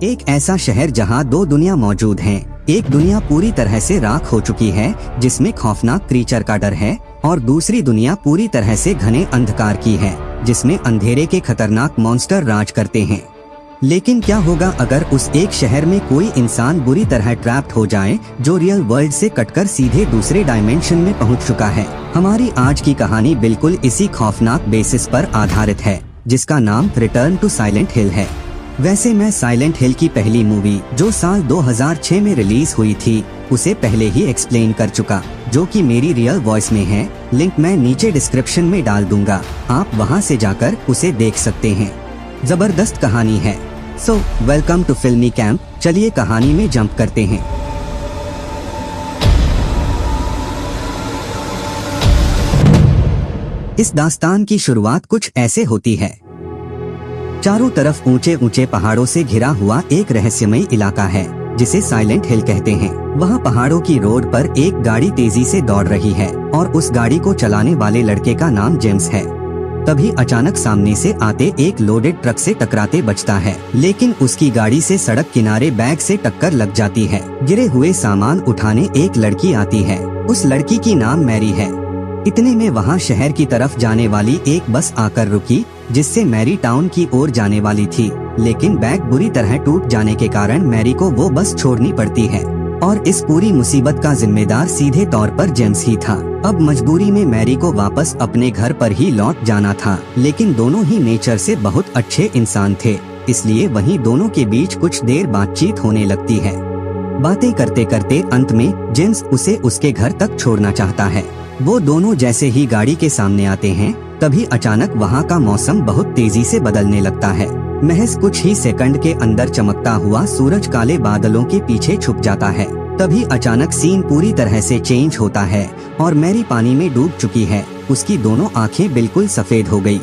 एक ऐसा शहर जहां दो दुनिया मौजूद हैं। एक दुनिया पूरी तरह से राख हो चुकी है, जिसमें खौफनाक क्रीचर का डर है, और दूसरी दुनिया पूरी तरह से घने अंधकार की है, जिसमें अंधेरे के खतरनाक मॉन्स्टर राज करते हैं। लेकिन क्या होगा अगर उस एक शहर में कोई इंसान बुरी तरह ट्रैप्ड हो जाए, जो रियल वर्ल्ड से कटकर सीधे दूसरे डायमेंशन में पहुंच चुका है। हमारी आज की कहानी बिल्कुल इसी खौफनाक बेसिस पर आधारित है, जिसका नाम रिटर्न टू साइलेंट हिल है। वैसे मैं साइलेंट हिल की पहली मूवी, जो साल 2006 में रिलीज हुई थी, उसे पहले ही एक्सप्लेन कर चुका, जो कि मेरी रियल वॉइस में है। लिंक मैं नीचे डिस्क्रिप्शन में डाल दूंगा, आप वहां से जाकर उसे देख सकते हैं। जबरदस्त कहानी है। सो वेलकम टू फिल्मी कैंप। चलिए कहानी में जंप करते हैं। इस दास्तान की शुरुआत कुछ ऐसे होती है। चारों तरफ ऊंचे ऊंचे पहाड़ों से घिरा हुआ एक रहस्यमयी इलाका है, जिसे साइलेंट हिल कहते हैं। वहाँ पहाड़ों की रोड पर एक गाड़ी तेजी से दौड़ रही है, और उस गाड़ी को चलाने वाले लड़के का नाम जेम्स है। तभी अचानक सामने से आते एक लोडेड ट्रक से टकराते बचता है, लेकिन उसकी गाड़ी से सड़क किनारे बैग से टक्कर लग जाती है। गिरे हुए सामान उठाने एक लड़की आती है। उस लड़की की नाम मैरी है। इतने में वहाँ शहर की तरफ जाने वाली एक बस आकर रुकी, जिससे मैरी टाउन की ओर जाने वाली थी, लेकिन बैग बुरी तरह टूट जाने के कारण मैरी को वो बस छोड़नी पड़ती है, और इस पूरी मुसीबत का जिम्मेदार सीधे तौर पर जेम्स ही था। अब मजबूरी में मैरी को वापस अपने घर पर ही लौट जाना था, लेकिन दोनों ही नेचर से बहुत अच्छे इंसान थे, इसलिए वहीं दोनों के बीच कुछ देर बातचीत होने लगती है। बातें करते करते अंत में जेम्स उसे उसके घर तक छोड़ना चाहता है। वो दोनों जैसे ही गाड़ी के सामने आते हैं, तभी अचानक वहाँ का मौसम बहुत तेजी से बदलने लगता है। महज कुछ ही सेकंड के अंदर चमकता हुआ सूरज काले बादलों के पीछे छुप जाता है। तभी अचानक सीन पूरी तरह से चेंज होता है, और मैरी पानी में डूब चुकी है। उसकी दोनों आंखें बिल्कुल सफेद हो गई,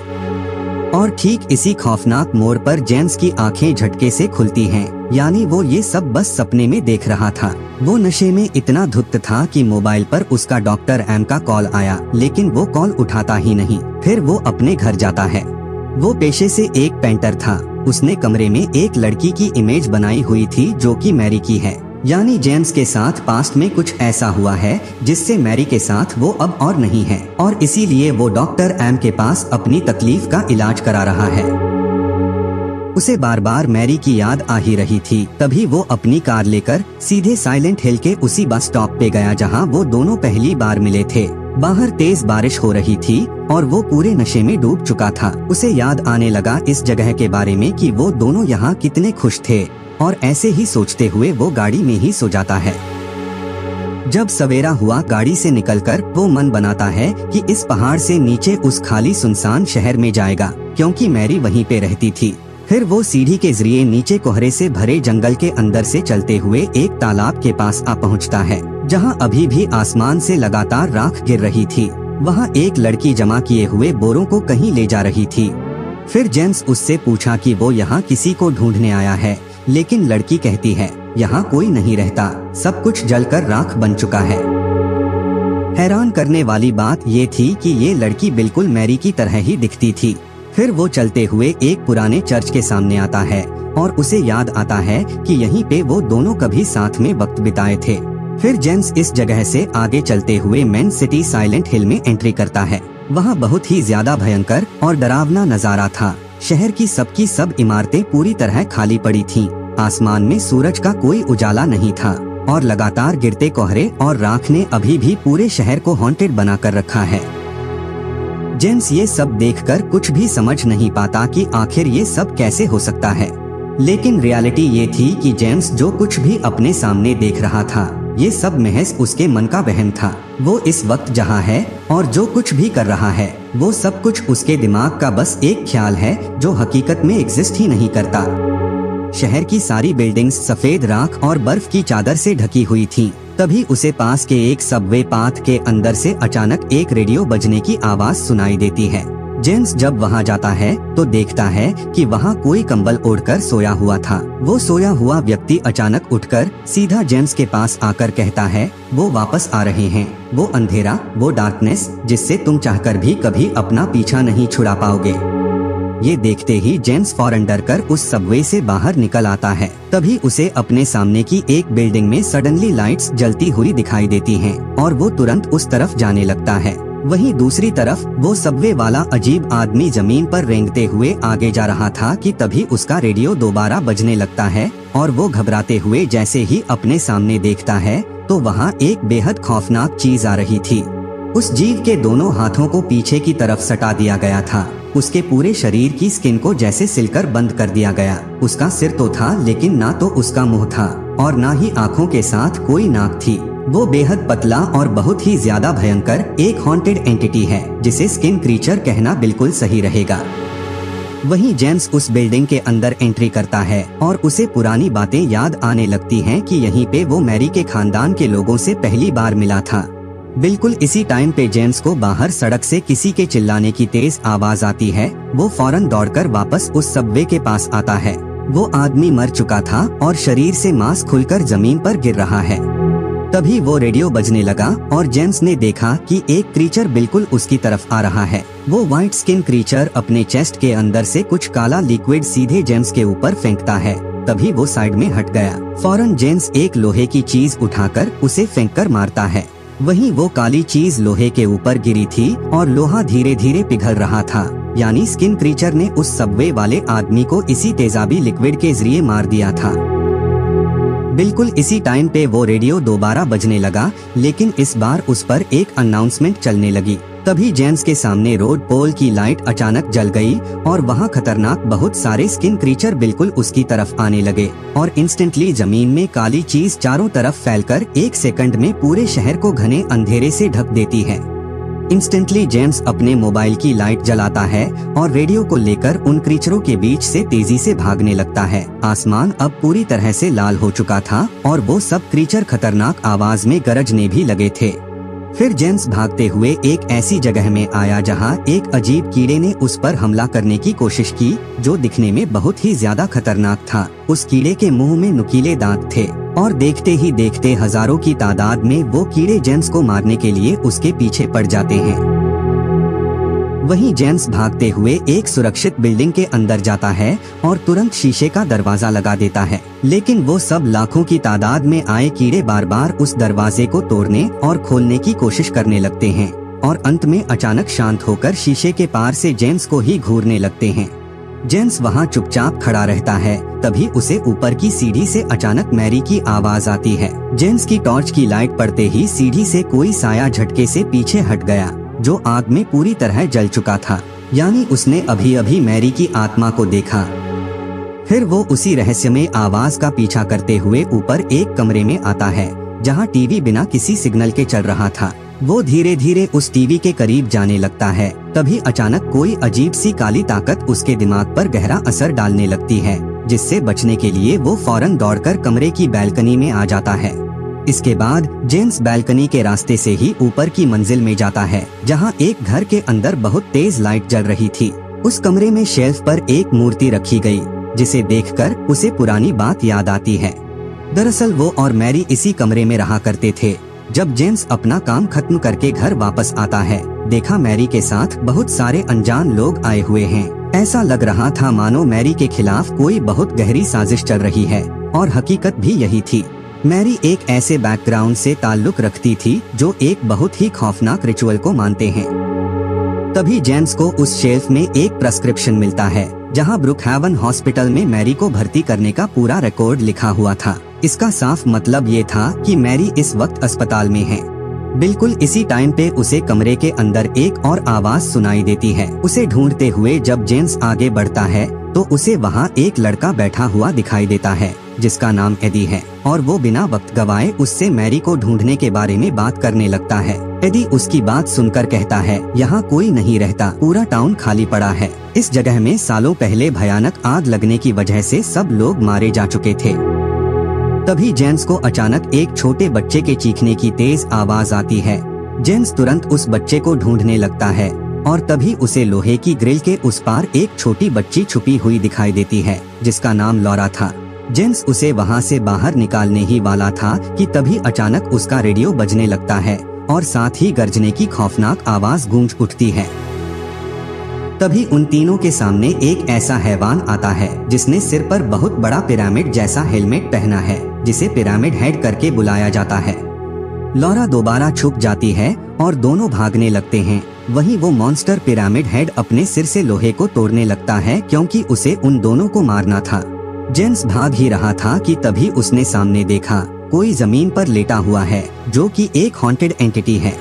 और ठीक इसी खौफनाक मोड़ पर जेम्स की आंखें झटके से खुलती हैं, यानी वो ये सब बस सपने में देख रहा था। वो नशे में इतना धुत था कि मोबाइल पर उसका डॉक्टर एम का कॉल आया, लेकिन वो कॉल उठाता ही नहीं। फिर वो अपने घर जाता है। वो पेशे से एक पेंटर था। उसने कमरे में एक लड़की की इमेज बनाई हुई थी, जो कि मैरी की है। यानी जेम्स के साथ पास्ट में कुछ ऐसा हुआ है, जिससे मैरी के साथ वो अब और नहीं है, और इसीलिए वो डॉक्टर एम के पास अपनी तकलीफ का इलाज करा रहा है। उसे बार बार मैरी की याद आ ही रही थी। तभी वो अपनी कार लेकर सीधे साइलेंट हिल के उसी बस स्टॉप पे गया, जहां वो दोनों पहली बार मिले थे। बाहर तेज बारिश हो रही थी, और वो पूरे नशे में डूब चुका था। उसे याद आने लगा इस जगह के बारे में कि वो दोनों यहाँ कितने खुश थे, और ऐसे ही सोचते हुए वो गाड़ी में ही सो जाता है। जब सवेरा हुआ, गाड़ी से निकलकर वो मन बनाता है कि इस पहाड़ से नीचे उस खाली सुनसान शहर में जाएगा, क्योंकि मैरी वहीं पे रहती थी। फिर वो सीढ़ी के जरिए नीचे कोहरे से भरे जंगल के अंदर से चलते हुए एक तालाब के पास आ पहुंचता है, जहां अभी भी आसमान से लगातार राख गिर रही थी। वहां एक लड़की जमा किए हुए बोरों को कहीं ले जा रही थी। फिर जेम्स उससे पूछा कि वो यहाँ किसी को ढूंढने आया है, लेकिन लड़की कहती है, यहाँ कोई नहीं रहता, सब कुछ जलकर राख बन चुका है। हैरान करने वाली बात ये थी कि ये लड़की बिल्कुल मैरी की तरह ही दिखती थी। फिर वो चलते हुए एक पुराने चर्च के सामने आता है, और उसे याद आता है कि यहीं पे वो दोनों कभी साथ में वक्त बिताए थे। फिर जेम्स इस जगह से आगे चलते हुए मेन सिटी साइलेंट हिल में एंट्री करता है। वहाँ बहुत ही ज्यादा भयंकर और डरावना नजारा था। शहर की सब इमारतें पूरी तरह खाली पड़ी थीं। आसमान में सूरज का कोई उजाला नहीं था, और लगातार गिरते कोहरे और राख ने अभी भी पूरे शहर को हॉन्टेड बना कर रखा है। जेम्स ये सब देखकर कुछ भी समझ नहीं पाता कि आखिर ये सब कैसे हो सकता है। लेकिन रियलिटी ये थी कि जेम्स जो कुछ भी अपने सामने देख रहा था, ये सब महज उसके मन का वहम था। वो इस वक्त जहाँ है और जो कुछ भी कर रहा है, वो सब कुछ उसके दिमाग का बस एक ख्याल है, जो हकीकत में एग्जिस्ट ही नहीं करता। शहर की सारी बिल्डिंग्स सफेद राख और बर्फ की चादर से ढकी हुई थीं। तभी उसे पास के एक सबवे पाथ के अंदर से अचानक एक रेडियो बजने की आवाज सुनाई देती है। जेम्स जब वहां जाता है तो देखता है कि वहां कोई कंबल ओढ़कर सोया हुआ था। वो सोया हुआ व्यक्ति अचानक उठकर सीधा जेम्स के पास आकर कहता है, वो वापस आ रहे हैं। वो अंधेरा, वो डार्कनेस, जिससे तुम चाहकर भी कभी अपना पीछा नहीं छुड़ा पाओगे। ये देखते ही जेम्स फौरन डरकर उस सबवे से बाहर निकल आता है। तभी उसे अपने सामने की एक बिल्डिंग में सडनली लाइट्स जलती हुई दिखाई देती हैं और वो तुरंत उस तरफ जाने लगता है। वहीं दूसरी तरफ वो सबवे वाला अजीब आदमी जमीन पर रेंगते हुए आगे जा रहा था कि तभी उसका रेडियो दोबारा बजने लगता है और वो घबराते हुए जैसे ही अपने सामने देखता है तो वहाँ एक बेहद खौफनाक चीज आ रही थी। उस जीव के दोनों हाथों को पीछे की तरफ सटा दिया गया था। उसके पूरे शरीर की स्किन को जैसे सिलकर बंद कर दिया गया। उसका सिर तो था लेकिन ना तो उसका मुंह था और ना ही आँखों के साथ कोई नाक थी। वो बेहद पतला और बहुत ही ज्यादा भयंकर एक हॉन्टेड एंटिटी है जिसे स्किन क्रीचर कहना बिल्कुल सही रहेगा। वहीं जेम्स उस बिल्डिंग के अंदर एंट्री करता है और उसे पुरानी बातें याद आने लगती हैं कि यहीं पे वो मैरी के खानदान के लोगों से पहली बार मिला था। बिल्कुल इसी टाइम पे जेम्स को बाहर सड़क से किसी के चिल्लाने की तेज आवाज आती है। वो फौरन दौड़कर वापस उस सबवे के पास आता है। वो आदमी मर चुका था और शरीर से मांस खुलकर जमीन पर गिर रहा है। तभी वो रेडियो बजने लगा और जेम्स ने देखा कि एक क्रीचर बिल्कुल उसकी तरफ आ रहा है। वो व्हाइट स्किन क्रीचर अपने चेस्ट के अंदर से कुछ काला लिक्विड सीधे जेम्स के ऊपर फेंकता है। तभी वो साइड में हट गया। फौरन जेम्स एक लोहे की चीज उठाकर उसे फेंककर मारता है। वहीं वो काली चीज लोहे के ऊपर गिरी थी और लोहा धीरे धीरे पिघल रहा था। यानी स्किन क्रीचर ने उस सबवे वाले आदमी को इसी तेजाबी लिक्विड के जरिए मार दिया था। बिल्कुल इसी टाइम पे वो रेडियो दोबारा बजने लगा, लेकिन इस बार उस पर एक अनाउंसमेंट चलने लगी। तभी जेम्स के सामने रोड पोल की लाइट अचानक जल गई और वहाँ खतरनाक बहुत सारे स्किन क्रीचर बिल्कुल उसकी तरफ आने लगे और इंस्टेंटली जमीन में काली चीज चारों तरफ फैलकर 1 सेकंड में पूरे शहर को घने अंधेरे से ढक देती है। इंस्टेंटली जेम्स अपने मोबाइल की लाइट जलाता है और रेडियो को लेकर उन क्रीचरों के बीच से तेजी से भागने लगता है। आसमान अब पूरी तरह से लाल हो चुका था और वो सब क्रीचर खतरनाक आवाज में गरजने भी लगे थे। फिर जेम्स भागते हुए एक ऐसी जगह में आया जहां एक अजीब कीड़े ने उस पर हमला करने की कोशिश की, जो दिखने में बहुत ही ज्यादा खतरनाक था। उस कीड़े के मुंह में नुकीले दांत थे और देखते ही देखते हजारों की तादाद में वो कीड़े जेम्स को मारने के लिए उसके पीछे पड़ जाते हैं। वहीं जेम्स भागते हुए एक सुरक्षित बिल्डिंग के अंदर जाता है और तुरंत शीशे का दरवाजा लगा देता है, लेकिन वो सब लाखों की तादाद में आए कीड़े बार बार उस दरवाजे को तोड़ने और खोलने की कोशिश करने लगते हैं और अंत में अचानक शांत होकर शीशे के पार से जेम्स को ही घूरने लगते हैं। जेम्स वहाँ चुपचाप खड़ा रहता है। तभी उसे ऊपर की सीढ़ी से अचानक मैरी की आवाज आती है। जेम्स की टॉर्च की लाइट पड़ते ही सीढ़ी से कोई साया झटके से पीछे हट गया, जो आग में पूरी तरह जल चुका था। यानी उसने अभी अभी मैरी की आत्मा को देखा। फिर वो उसी रहस्यमय आवाज का पीछा करते हुए ऊपर एक कमरे में आता है, जहाँ टीवी बिना किसी सिग्नल के चल रहा था। वो धीरे धीरे उस टीवी के करीब जाने लगता है। तभी अचानक कोई अजीब सी काली ताकत उसके दिमाग पर गहरा असर डालने लगती है, जिससे बचने के लिए वो फौरन दौड़कर कमरे की बैल्कनी में आ जाता है। इसके बाद जेम्स बैल्कनी के रास्ते से ही ऊपर की मंजिल में जाता है, जहां एक घर के अंदर बहुत तेज लाइट जल रही थी। उस कमरे में शेल्फ पर एक मूर्ति रखी गई, जिसे देखकर उसे पुरानी बात याद आती है। दरअसल वो और मैरी इसी कमरे में रहा करते थे। जब जेम्स अपना काम खत्म करके घर वापस आता है, देखा मैरी के साथ बहुत सारे अनजान लोग आए हुए हैं। ऐसा लग रहा था मानो मैरी के खिलाफ कोई बहुत गहरी साजिश चल रही है, और हकीकत भी यही थी। मैरी एक ऐसे बैकग्राउंड से ताल्लुक रखती थी जो एक बहुत ही खौफनाक रिचुअल को मानते हैं। तभी जेम्स को उस शेल्फ में एक प्रेस्क्रिप्शन मिलता है, जहां ब्रुकहैवन हॉस्पिटल में मैरी को भर्ती करने का पूरा रिकॉर्ड लिखा हुआ था। इसका साफ मतलब ये था कि मैरी इस वक्त अस्पताल में है। बिल्कुल इसी टाइम पे उसे कमरे के अंदर एक और आवाज सुनाई देती है। उसे ढूंढते हुए जब जेम्स आगे बढ़ता है तो उसे वहाँ एक लड़का बैठा हुआ दिखाई देता है, जिसका नाम एडी है, और वो बिना वक्त गवाए उससे मैरी को ढूंढने के बारे में बात करने लगता है। एडी उसकी बात सुनकर कहता है, यहाँ कोई नहीं रहता, पूरा टाउन खाली पड़ा है। इस जगह में सालों पहले भयानक आग लगने की वजह से सब लोग मारे जा चुके थे। तभी जेम्स को अचानक एक छोटे बच्चे के चीखने की तेज आवाज आती है। जेम्स तुरंत उस बच्चे को ढूंढने लगता है और तभी उसे लोहे की ग्रिल के उस पार एक छोटी बच्ची छुपी हुई दिखाई देती है, जिसका नाम लॉरा था। जेम्स उसे वहां से बाहर निकालने ही वाला था कि तभी अचानक उसका रेडियो बजने लगता है और साथ ही गर्जने की खौफनाक आवाज गूंज उठती है। तभी उन तीनों के सामने एक ऐसा हैवान आता है जिसने सिर पर बहुत बड़ा पिरामिड जैसा हेलमेट पहना है, जिसे पिरामिड हेड करके बुलाया जाता है। लॉरा दोबारा छुप जाती है और दोनों भागने लगते हैं। वहीं वो मॉन्स्टर पिरामिड हेड अपने सिर से लोहे को तोड़ने लगता है क्योंकि उसे उन दोनों को मारना था। जेम्स भाग ही रहा था कि तभी उसने सामने देखा कोई जमीन पर लेटा हुआ है जो कि एक हॉन्टेड एंटिटी है।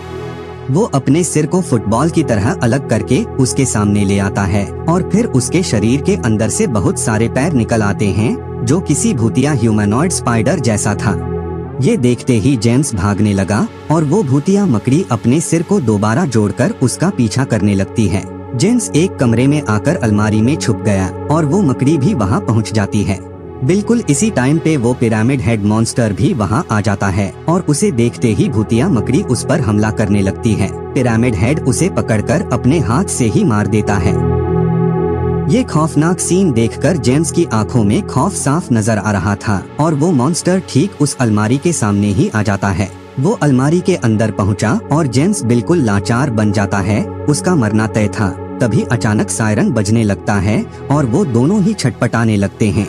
वो अपने सिर को फुटबॉल की तरह अलग करके उसके सामने ले आता है और फिर उसके शरीर के अंदर से बहुत सारे पैर निकल आते हैं जो किसी भूतिया ह्यूमनॉइड स्पाइडर जैसा था। ये देखते ही जेम्स भागने लगा और वो भूतिया मकड़ी अपने सिर को दोबारा जोड़कर उसका पीछा करने लगती है। जेम्स एक कमरे में आकर अलमारी में छुप गया और वो मकड़ी भी वहाँ पहुँच जाती है। बिल्कुल इसी टाइम पे वो पिरामिड हेड मॉन्स्टर भी वहाँ आ जाता है और उसे देखते ही भूतिया मकड़ी उस पर हमला करने लगती है। पिरामिड हेड उसे पकड़कर अपने हाथ से ही मार देता है। ये खौफनाक सीन देखकर जेम्स की आंखों में खौफ साफ नजर आ रहा था और वो मॉन्स्टर ठीक उस अलमारी के सामने ही आ जाता है। वो अलमारी के अंदर पहुंचा और जेम्स बिल्कुल लाचार बन जाता है, उसका मरना तय था। तभी अचानक सायरन बजने लगता है और वो दोनों ही छटपटाने लगते हैं।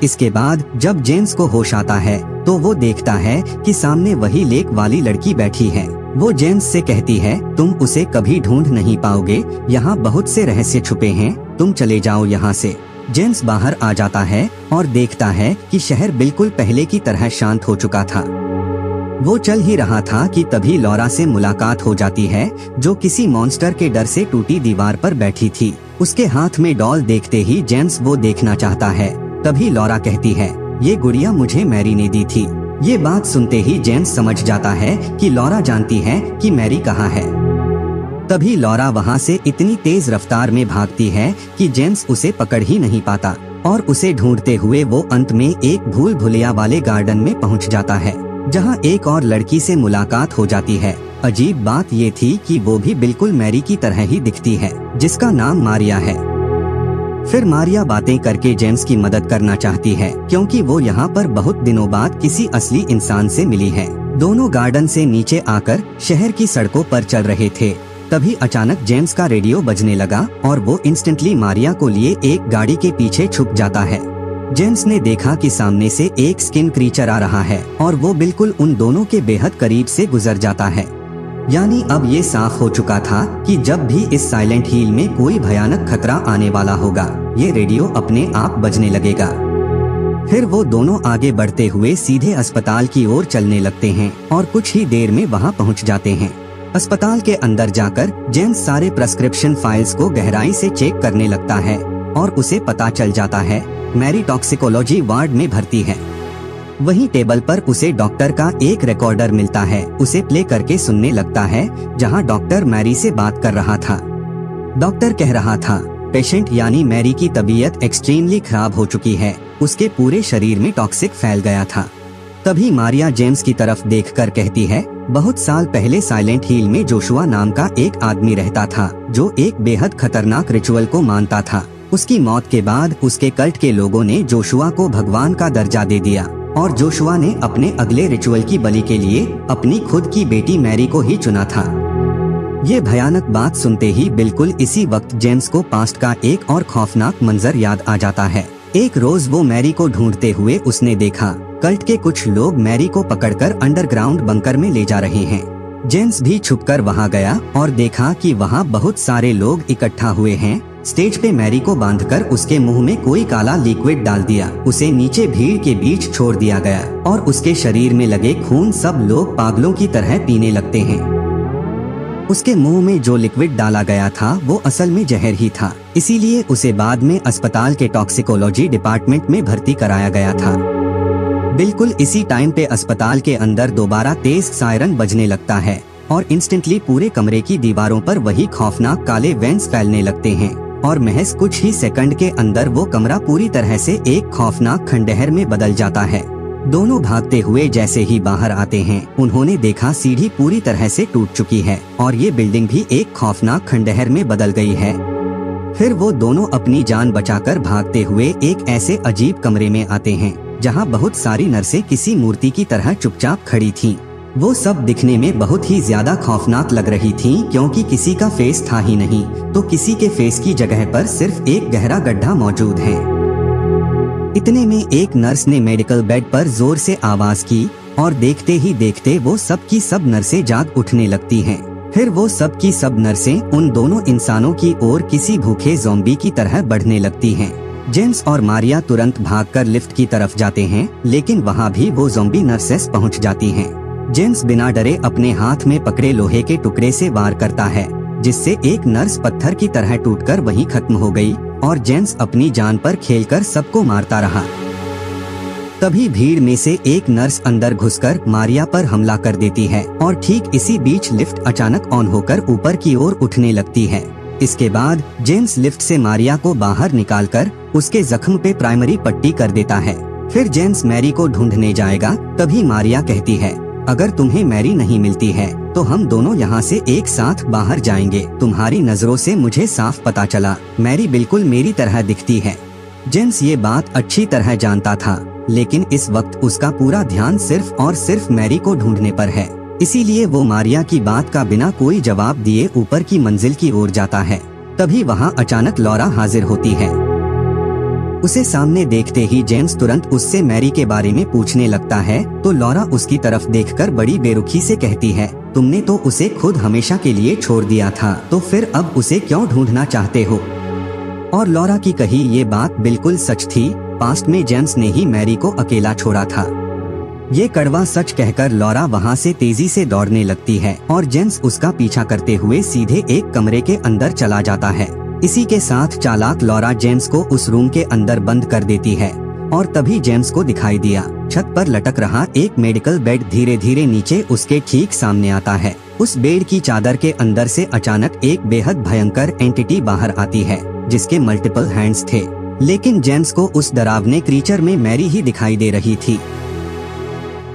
इसके बाद जब जेम्स को होश आता है तो वो देखता है कि सामने वही लेक वाली लड़की बैठी है। वो जेम्स से कहती है, तुम उसे कभी ढूंढ नहीं पाओगे, यहाँ बहुत से रहस्य छुपे हैं, तुम चले जाओ यहाँ से। जेम्स बाहर आ जाता है और देखता है कि शहर बिल्कुल पहले की तरह शांत हो चुका था। वो चल ही रहा था कि तभी लॉरा से मुलाकात हो जाती है जो किसी मॉन्स्टर के डर से टूटी दीवार पर बैठी थी। उसके हाथ में डॉल देखते ही जेम्स वो देखना चाहता है। तभी लॉरा कहती है, ये गुड़िया मुझे मैरी ने दी थी। ये बात सुनते ही जेम्स समझ जाता है कि लॉरा जानती है कि मैरी कहाँ है। तभी लॉरा वहाँ से इतनी तेज रफ्तार में भागती है कि जेम्स उसे पकड़ ही नहीं पाता और उसे ढूंढते हुए वो अंत में एक भूल भुलैया वाले गार्डन में पहुँच जाता है जहाँ एक और लड़की से मुलाकात हो जाती है। अजीब बात ये थी कि वो भी बिल्कुल मैरी की तरह ही दिखती है, जिसका नाम मारिया है। फिर मारिया बातें करके जेम्स की मदद करना चाहती है क्योंकि वो यहाँ पर बहुत दिनों बाद किसी असली इंसान से मिली है। दोनों गार्डन से नीचे आकर शहर की सड़कों पर चल रहे थे। तभी अचानक जेम्स का रेडियो बजने लगा और वो इंस्टेंटली मारिया को लिए एक गाड़ी के पीछे छुप जाता है। जेम्स ने देखा कि सामने से एक स्किन क्रीचर आ रहा है और वो बिल्कुल उन दोनों के बेहद करीब से गुजर जाता है। यानी अब ये साफ हो चुका था कि जब भी इस साइलेंट हिल में कोई भयानक खतरा आने वाला होगा, ये रेडियो अपने आप बजने लगेगा। फिर वो दोनों आगे बढ़ते हुए सीधे अस्पताल की ओर चलने लगते हैं और कुछ ही देर में वहाँ पहुँच जाते हैं। अस्पताल के अंदर जाकर जेम्स सारे प्रेस्क्रिप्शन फाइल्स को गहराई से चेक करने लगता है और उसे पता चल जाता है मैरी टॉक्सिकोलॉजी वार्ड में भर्ती है। वहीं टेबल पर उसे डॉक्टर का एक रिकॉर्डर मिलता है। उसे प्ले करके सुनने लगता है जहां डॉक्टर मैरी से बात कर रहा था। डॉक्टर कह रहा था, पेशेंट यानी मैरी की तबीयत एक्सट्रीमली खराब हो चुकी है, उसके पूरे शरीर में टॉक्सिक फैल गया था। तभी मारिया जेम्स की तरफ देखकर कहती है, बहुत साल पहले साइलेंट हिल में जोशुआ नाम का एक आदमी रहता था जो एक बेहद खतरनाक रिचुअल को मानता था। उसकी मौत के बाद उसके कल्ट के लोगों ने जोशुआ को भगवान का दर्जा दे दिया और जोशुआ ने अपने अगले रिचुअल की बलि के लिए अपनी खुद की बेटी मैरी को ही चुना था। ये भयानक बात सुनते ही बिल्कुल इसी वक्त जेम्स को पास्ट का एक और खौफनाक मंजर याद आ जाता है। एक रोज वो मैरी को ढूंढते हुए उसने देखा कल्ट के कुछ लोग मैरी को पकड़कर अंडरग्राउंड बंकर में ले जा रहे हैं। जेम्स भी छुपकर वहां गया और देखा कि वहां बहुत सारे लोग इकट्ठा हुए हैं। स्टेज पे मैरी को बांधकर उसके मुंह में कोई काला लिक्विड डाल दिया। उसे नीचे भीड़ के बीच छोड़ दिया गया और उसके शरीर में लगे खून सब लोग पागलों की तरह पीने लगते हैं। उसके मुंह में जो लिक्विड डाला गया था वो असल में जहर ही था, इसीलिए उसे बाद में अस्पताल के टॉक्सिकोलॉजी डिपार्टमेंट में भर्ती कराया गया था। बिल्कुल इसी टाइम पे अस्पताल के अंदर दोबारा तेज सायरन बजने लगता है और इंस्टेंटली पूरे कमरे की दीवारों पर वही खौफनाक काले वेंट्स फैलने लगते हैं और महज कुछ ही सेकंड के अंदर वो कमरा पूरी तरह से एक खौफनाक खंडहर में बदल जाता है। दोनों भागते हुए जैसे ही बाहर आते हैं उन्होंने देखा सीढ़ी पूरी तरह से टूट चुकी है और ये बिल्डिंग भी एक खौफनाक खंडहर में बदल गई है। फिर वो दोनों अपनी जान बचाकर भागते हुए एक ऐसे अजीब कमरे में आते हैं जहां बहुत सारी नर्सें किसी मूर्ति की तरह चुपचाप खड़ी थीं। वो सब दिखने में बहुत ही ज्यादा खौफनाक लग रही थीं, क्योंकि किसी का फेस था ही नहीं, तो किसी के फेस की जगह पर सिर्फ एक गहरा गड्ढा मौजूद है। इतने में एक नर्स ने मेडिकल बेड पर जोर से आवाज की और देखते ही देखते वो सब की सब नर्सें जाग उठने लगती हैं। फिर वो सब की सब नर्सें उन दोनों इंसानों की ओर किसी भूखे ज़ॉम्बी की तरह बढ़ने लगती हैं। जेम्स और मारिया तुरंत भागकर लिफ्ट की तरफ जाते हैं, लेकिन वहाँ भी वो ज़ॉम्बी नर्सेस पहुँच जाती हैं। जेम्स बिना डरे अपने हाथ में पकड़े लोहे के टुकड़े से वार करता है, जिससे एक नर्स पत्थर की तरह टूटकर वहीं खत्म हो गई और जेम्स अपनी जान पर खेलकर सबको मारता रहा। तभी भीड़ में से एक नर्स अंदर घुसकर मारिया पर हमला कर देती है और ठीक इसी बीच लिफ्ट अचानक ऑन होकर ऊपर की ओर उठने लगती है। इसके बाद जेम्स लिफ्ट से मारिया को बाहर निकालकर उसके जख्म पे प्राइमरी पट्टी कर देता है। फिर जेम्स मैरी को ढूंढने जाएगा, तभी मारिया कहती है, अगर तुम्हें मैरी नहीं मिलती है तो हम दोनों यहाँ से एक साथ बाहर जाएंगे। तुम्हारी नजरों से मुझे साफ पता चला, मैरी बिल्कुल मेरी तरह दिखती है। जेम्स ये बात अच्छी तरह जानता था, लेकिन इस वक्त उसका पूरा ध्यान सिर्फ और सिर्फ मैरी को ढूंढने पर है। इसीलिए वो मारिया की बात का बिना कोई जवाब दिए ऊपर की मंजिल की ओर जाता है। तभी वहाँ अचानक लॉरा हाजिर होती है। उसे सामने देखते ही जेम्स तुरंत उससे मैरी के बारे में पूछने लगता है, तो लॉरा उसकी तरफ देखकर बड़ी बेरुखी से कहती है, तुमने तो उसे खुद हमेशा के लिए छोड़ दिया था, तो फिर अब उसे क्यों ढूंढना चाहते हो? और लॉरा की कही ये बात बिल्कुल सच थी। पास्ट में जेम्स ने ही मैरी को अकेला छोड़ा था। ये कड़वा सच कहकर लॉरा वहाँ से तेजी से दौड़ने लगती है और जेम्स उसका पीछा करते हुए सीधे एक कमरे के अंदर चला जाता है। इसी के साथ चालाक लॉरा जेम्स को उस रूम के अंदर बंद कर देती है और तभी जेम्स को दिखाई दिया छत पर लटक रहा एक मेडिकल बेड धीरे धीरे नीचे उसके ठीक सामने आता है। उस बेड की चादर के अंदर से अचानक एक बेहद भयंकर एंटिटी बाहर आती है, जिसके मल्टीपल हैंड्स थे, लेकिन जेम्स को उस डरावने क्रीचर में मैरी ही दिखाई दे रही थी।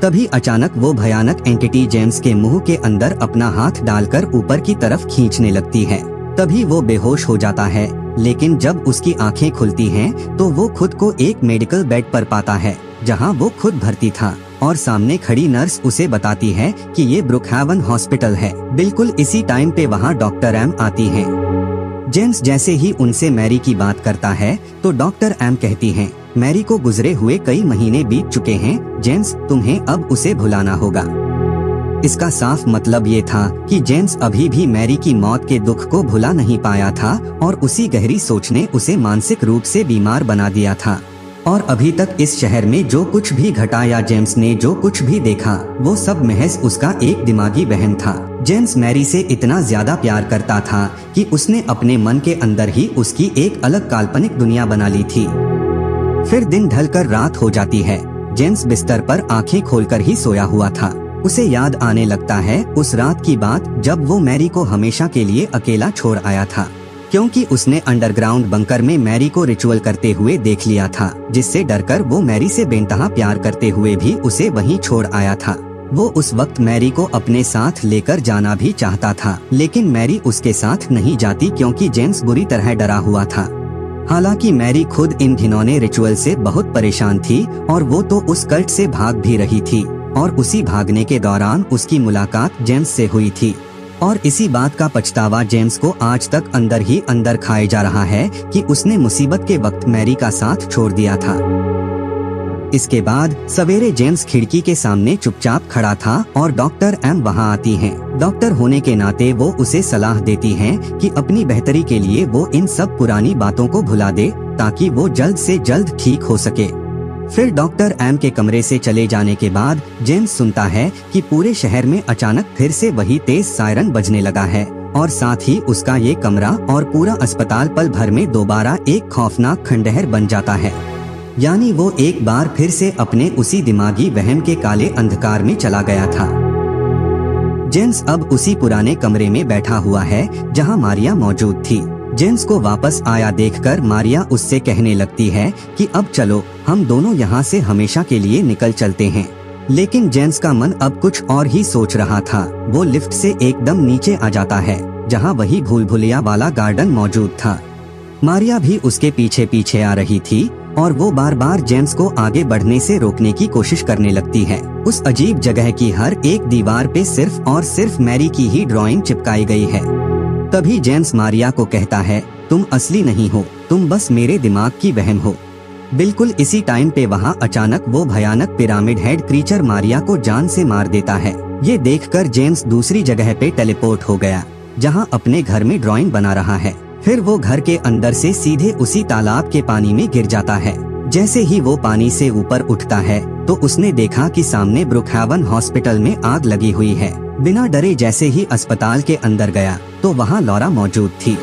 तभी अचानक वो भयानक एंटिटी जेम्स के मुंह के अंदर अपना हाथ डालकर ऊपर की तरफ खींचने लगती है। तभी वो बेहोश हो जाता है, लेकिन जब उसकी आंखें खुलती हैं, तो वो खुद को एक मेडिकल बेड पर पाता है, जहां वो खुद भर्ती था और सामने खड़ी नर्स उसे बताती है कि ये ब्रुकहैवन हॉस्पिटल है। बिल्कुल इसी टाइम पे वहाँ डॉक्टर एम आती हैं। जेम्स जैसे ही उनसे मैरी की बात करता है, तो डॉक्टर एम कहती हैं, मैरी को गुजरे हुए कई महीने बीत चुके हैं जेम्स, तुम्हें अब उसे भुलाना होगा। इसका साफ मतलब ये था कि जेम्स अभी भी मैरी की मौत के दुख को भुला नहीं पाया था और उसी गहरी सोच ने उसे मानसिक रूप से बीमार बना दिया था। और अभी तक इस शहर में जो कुछ भी घटा या जेम्स ने जो कुछ भी देखा, वो सब महज उसका एक दिमागी वहम था। जेम्स मैरी से इतना ज्यादा प्यार करता था कि उसने अपने मन के अंदर ही उसकी एक अलग काल्पनिक दुनिया बना ली थी। फिर दिन ढलकर रात हो जाती है। जेम्स बिस्तर पर आंखें खोलकर ही सोया हुआ था। उसे याद आने लगता है उस रात की बात जब वो मैरी को हमेशा के लिए अकेला छोड़ आया था, क्योंकि उसने अंडरग्राउंड बंकर में मैरी को रिचुअल करते हुए देख लिया था, जिससे डरकर वो मैरी से बेनतहा प्यार करते हुए भी उसे वहीं छोड़ आया था। वो उस वक्त मैरी को अपने साथ लेकर जाना भी चाहता था, लेकिन मैरी उसके साथ नहीं जाती क्योंकि जेम्स बुरी तरह डरा हुआ था। हालांकि मैरी खुद इन घिनौने रिचुअल से बहुत परेशान थी और वो तो उस कल्ट से भाग भी रही थी और उसी भागने के दौरान उसकी मुलाकात जेम्स से हुई थी। और इसी बात का पछतावा जेम्स को आज तक अंदर ही अंदर खाए जा रहा है कि उसने मुसीबत के वक्त मैरी का साथ छोड़ दिया था। इसके बाद सवेरे जेम्स खिड़की के सामने चुपचाप खड़ा था और डॉक्टर एम वहाँ आती हैं। डॉक्टर होने के नाते वो उसे सलाह देती हैं कि अपनी बेहतरी के लिए वो इन सब पुरानी बातों को भुला दे ताकि वो जल्द से जल्द ठीक हो सके। फिर डॉक्टर एम के कमरे से चले जाने के बाद जेम्स सुनता है कि पूरे शहर में अचानक फिर से वही तेज सायरन बजने लगा है और साथ ही उसका ये कमरा और पूरा अस्पताल पल भर में दोबारा एक खौफनाक खंडहर बन जाता है। यानी वो एक बार फिर से अपने उसी दिमागी वहम के काले अंधकार में चला गया था। जेम्स अब उसी पुराने कमरे में बैठा हुआ है जहां मारिया मौजूद थी। जेम्स को वापस आया देखकर मारिया उससे कहने लगती है कि अब चलो हम दोनों यहाँ से हमेशा के लिए निकल चलते हैं। लेकिन जेम्स का मन अब कुछ और ही सोच रहा था। वो लिफ्ट से एकदम नीचे आ जाता है जहाँ वही भूल भुलैया वाला गार्डन मौजूद था। मारिया भी उसके पीछे पीछे आ रही थी और वो बार बार जेम्स को आगे बढ़ने से रोकने की कोशिश करने लगती है। उस अजीब जगह की हर एक दीवार पे सिर्फ और सिर्फ मैरी की ही ड्राइंग चिपकाई गई है। तभी जेम्स मारिया को कहता है, तुम असली नहीं हो, तुम बस मेरे दिमाग की वहम हो। बिल्कुल इसी टाइम पे वहाँ अचानक वो भयानक पिरामिड हेड क्रीचर मारिया को जान से मार देता है। ये देखकर जेम्स दूसरी जगह पे टेलीपोर्ट हो गया, जहाँ अपने घर में ड्राइंग बना रहा है। फिर वो घर के अंदर से सीधे उसी तालाब के पानी में गिर जाता है। जैसे ही वो पानी से ऊपर उठता है तो उसने देखा कि सामने ब्रुकहैवन हॉस्पिटल में आग लगी हुई है। बिना डरे जैसे ही अस्पताल के अंदर गया तो वहाँ लॉरा मौजूद थी।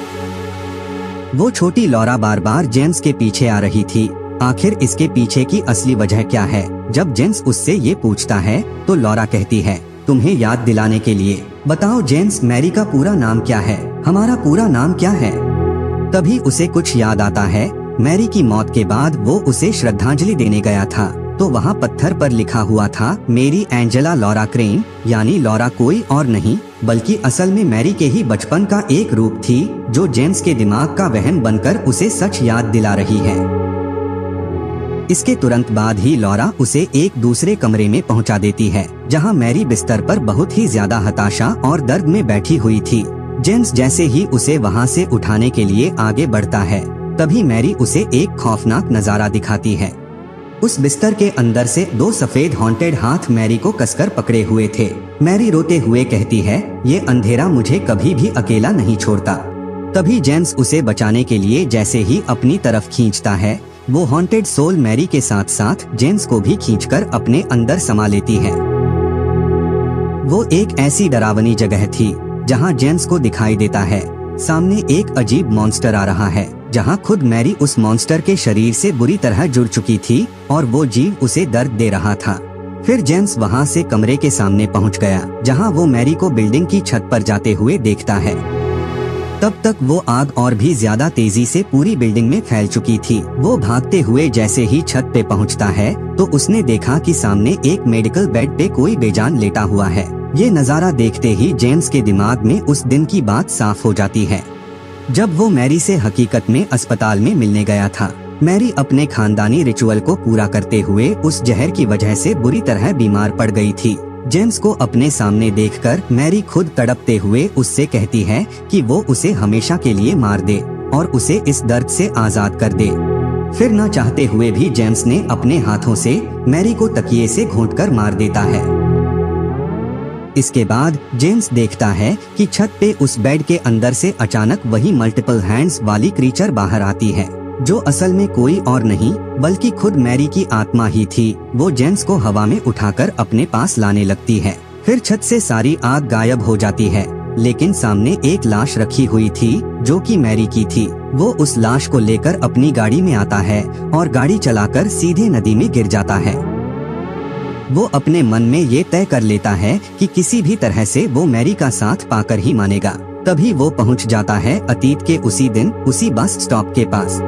वो छोटी लॉरा बार बार जेम्स के पीछे आ रही थी। आखिर इसके पीछे की असली वजह क्या है? जब जेम्स उससे ये पूछता है तो लॉरा कहती है, तुम्हें याद दिलाने के लिए। बताओ जेम्स, मैरी का पूरा नाम क्या है? हमारा पूरा नाम क्या है? तभी उसे कुछ याद आता है। मैरी की मौत के बाद वो उसे श्रद्धांजलि देने गया था, तो वहाँ पत्थर पर लिखा हुआ था मेरी एंजेला लॉरा क्रेन, यानी लॉरा कोई और नहीं बल्कि असल में मैरी के ही बचपन का एक रूप थी, जो जेम्स के दिमाग का वहम बनकर उसे सच याद दिला रही है। इसके तुरंत बाद ही लॉरा उसे एक दूसरे कमरे में पहुंचा देती है, जहां मैरी बिस्तर पर बहुत ही ज्यादा हताशा और दर्द में बैठी हुई थी। जेम्स जैसे ही उसे वहां से उठाने के लिए आगे बढ़ता है, तभी मैरी उसे एक खौफनाक नजारा दिखाती है। उस बिस्तर के अंदर से 2 सफेद हॉन्टेड हाथ मैरी को कसकर पकड़े हुए थे। मैरी रोते हुए कहती है, ये अंधेरा मुझे कभी भी अकेला नहीं छोड़ता। तभी जेम्स उसे बचाने के लिए जैसे ही अपनी तरफ खींचता है, वो हॉन्टेड सोल मैरी के साथ साथ जेम्स को भी खींचकर अपने अंदर समा लेती है। वो एक ऐसी डरावनी जगह थी जहां जेम्स को दिखाई देता है सामने एक अजीब मॉन्स्टर आ रहा है, जहां खुद मैरी उस मॉन्स्टर के शरीर से बुरी तरह जुड़ चुकी थी और वो जीव उसे दर्द दे रहा था। फिर जेम्स वहां से कमरे के सामने पहुंच गया, जहां वो मैरी को बिल्डिंग की छत पर जाते हुए देखता है। तब तक वो आग और भी ज्यादा तेजी से पूरी बिल्डिंग में फैल चुकी थी। वो भागते हुए जैसे ही छत पे पहुंचता है तो उसने देखा कि सामने एक मेडिकल बेड पे कोई बेजान लेटा हुआ है। ये नजारा देखते ही जेम्स के दिमाग में उस दिन की बात साफ हो जाती है, जब वो मैरी से हकीकत में अस्पताल में मिलने गया था। मैरी अपने खानदानी रिचुअल को पूरा करते हुए उस जहर की वजह से बुरी तरह बीमार पड़ गई थी। जेम्स को अपने सामने देखकर मैरी खुद तड़पते हुए उससे कहती है कि वो उसे हमेशा के लिए मार दे और उसे इस दर्द से आजाद कर दे। फिर न चाहते हुए भी जेम्स ने अपने हाथों से मैरी को तकिए से घोंटकर मार देता है। इसके बाद जेम्स देखता है कि छत पे उस बेड के अंदर से अचानक वही मल्टीपल हैंड्स वाली क्रीचर बाहर आती है, जो असल में कोई और नहीं बल्कि खुद मैरी की आत्मा ही थी। वो जेम्स को हवा में उठाकर अपने पास लाने लगती है। फिर छत से सारी आग गायब हो जाती है, लेकिन सामने एक लाश रखी हुई थी जो कि मैरी की थी। वो उस लाश को लेकर अपनी गाड़ी में आता है और गाड़ी चलाकर सीधे नदी में गिर जाता है। वो अपने मन में ये तय कर लेता है कि किसी भी तरह से वो मैरी का साथ पाकर ही मानेगा। तभी वो पहुंच जाता है अतीत के उसी दिन उसी बस स्टॉप के पास।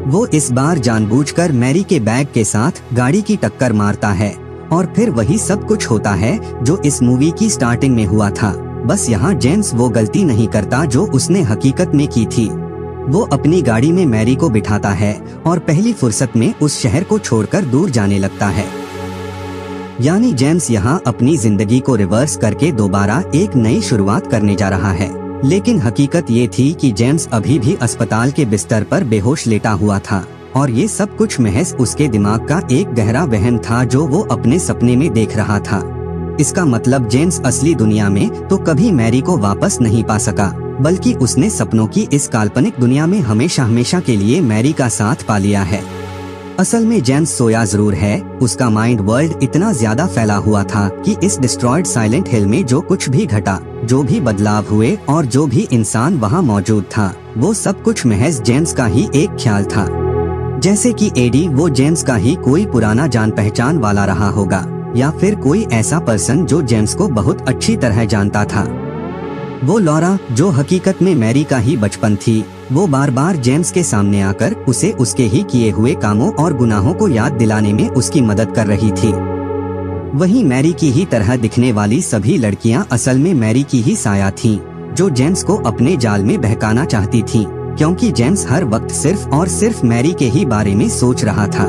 वो इस बार जानबूझकर मैरी के बैग के साथ गाड़ी की टक्कर मारता है और फिर वही सब कुछ होता है जो इस मूवी की स्टार्टिंग में हुआ था। बस यहाँ जेम्स वो गलती नहीं करता जो उसने हकीकत में की थी। वो अपनी गाड़ी में मैरी को बिठाता है और पहली फुर्सत में उस शहर को छोड़कर दूर जाने लगता है। यानी जेम्स यहाँ अपनी जिंदगी को रिवर्स करके दोबारा एक नई शुरुआत करने जा रहा है। लेकिन हकीकत ये थी कि जेम्स अभी भी अस्पताल के बिस्तर पर बेहोश लेटा हुआ था और ये सब कुछ महज उसके दिमाग का एक गहरा वहम था जो वो अपने सपने में देख रहा था। इसका मतलब जेम्स असली दुनिया में तो कभी मैरी को वापस नहीं पा सका, बल्कि उसने सपनों की इस काल्पनिक दुनिया में हमेशा हमेशा के लिए मैरी का साथ पा लिया है। असल में जेम्स सोया जरूर है, उसका माइंड वर्ल्ड इतना ज्यादा फैला हुआ था कि इस डिस्ट्रॉयड साइलेंट हिल में जो कुछ भी घटा, जो भी बदलाव हुए और जो भी इंसान वहाँ मौजूद था, वो सब कुछ महज जेम्स का ही एक ख्याल था। जैसे कि एडी वो जेम्स का ही कोई पुराना जान पहचान वाला रहा होगा, या फिर कोई ऐसा पर्सन जो जेम्स को बहुत अच्छी तरह जानता था। वो लॉरा जो हकीकत में मैरी का ही बचपन थी, वो बार बार जेम्स के सामने आकर उसे उसके ही किए हुए कामों और गुनाहों को याद दिलाने में उसकी मदद कर रही थी। वहीं मैरी की ही तरह दिखने वाली सभी लड़कियां असल में मैरी की ही साया थीं, जो जेम्स को अपने जाल में बहकाना चाहती थीं, क्योंकि जेम्स हर वक्त सिर्फ और सिर्फ मैरी के ही बारे में सोच रहा था।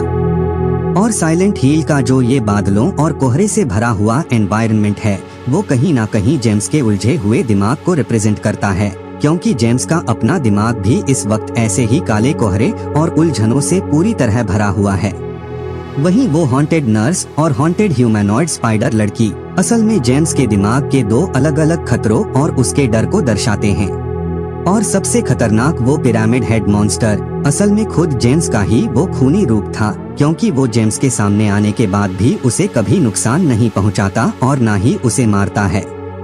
और साइलेंट हिल का जो ये बादलों और कोहरे से भरा हुआ एनवायरनमेंट है, वो कहीं ना कहीं जेम्स के उलझे हुए दिमाग को रिप्रेजेंट करता है, क्योंकि जेम्स का अपना दिमाग भी इस वक्त ऐसे ही काले कोहरे और उलझनों से पूरी तरह भरा हुआ है। वहीं वो हॉन्टेड नर्स और हॉन्टेड ह्यूमैनॉइड स्पाइडर लड़की असल में जेम्स के दिमाग के दो अलग अलग खतरों और उसके डर को दर्शाते हैं। और सबसे खतरनाक वो पिरामिड हेड मॉन्स्टर असल में खुद जेम्स का ही वो खूनी रूप था, क्योंकि वो जेम्स के सामने आने के बाद भी उसे कभी नुकसान नहीं पहुंचाता और ना ही उसे मारता है।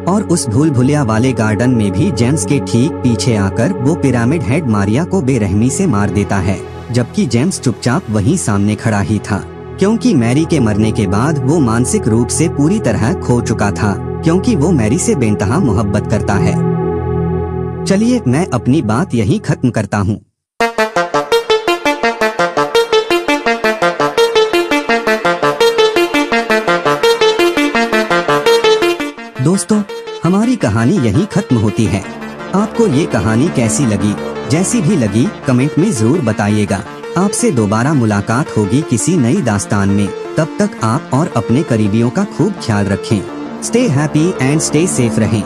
और उस भूल भुलैया वाले गार्डन में भी जेम्स के ठीक पीछे आकर वो पिरामिड हेड मारिया को बेरहमी से मार देता है, जबकि जेम्स चुपचाप वहीं सामने खड़ा ही था, क्योंकि मैरी के मरने के बाद वो मानसिक रूप से पूरी तरह खो चुका था, क्योंकि वो मैरी से बेइंतहा मोहब्बत करता है। चलिए मैं अपनी बात यहीं खत्म करता हूँ। दोस्तों, हमारी कहानी यहीं खत्म होती है। आपको ये कहानी कैसी लगी? जैसी भी लगी कमेंट में जरूर बताइएगा। आपसे दोबारा मुलाकात होगी किसी नई दास्तान में। तब तक आप और अपने करीबियों का खूब ख्याल रखें। Stay happy and stay safe रहें।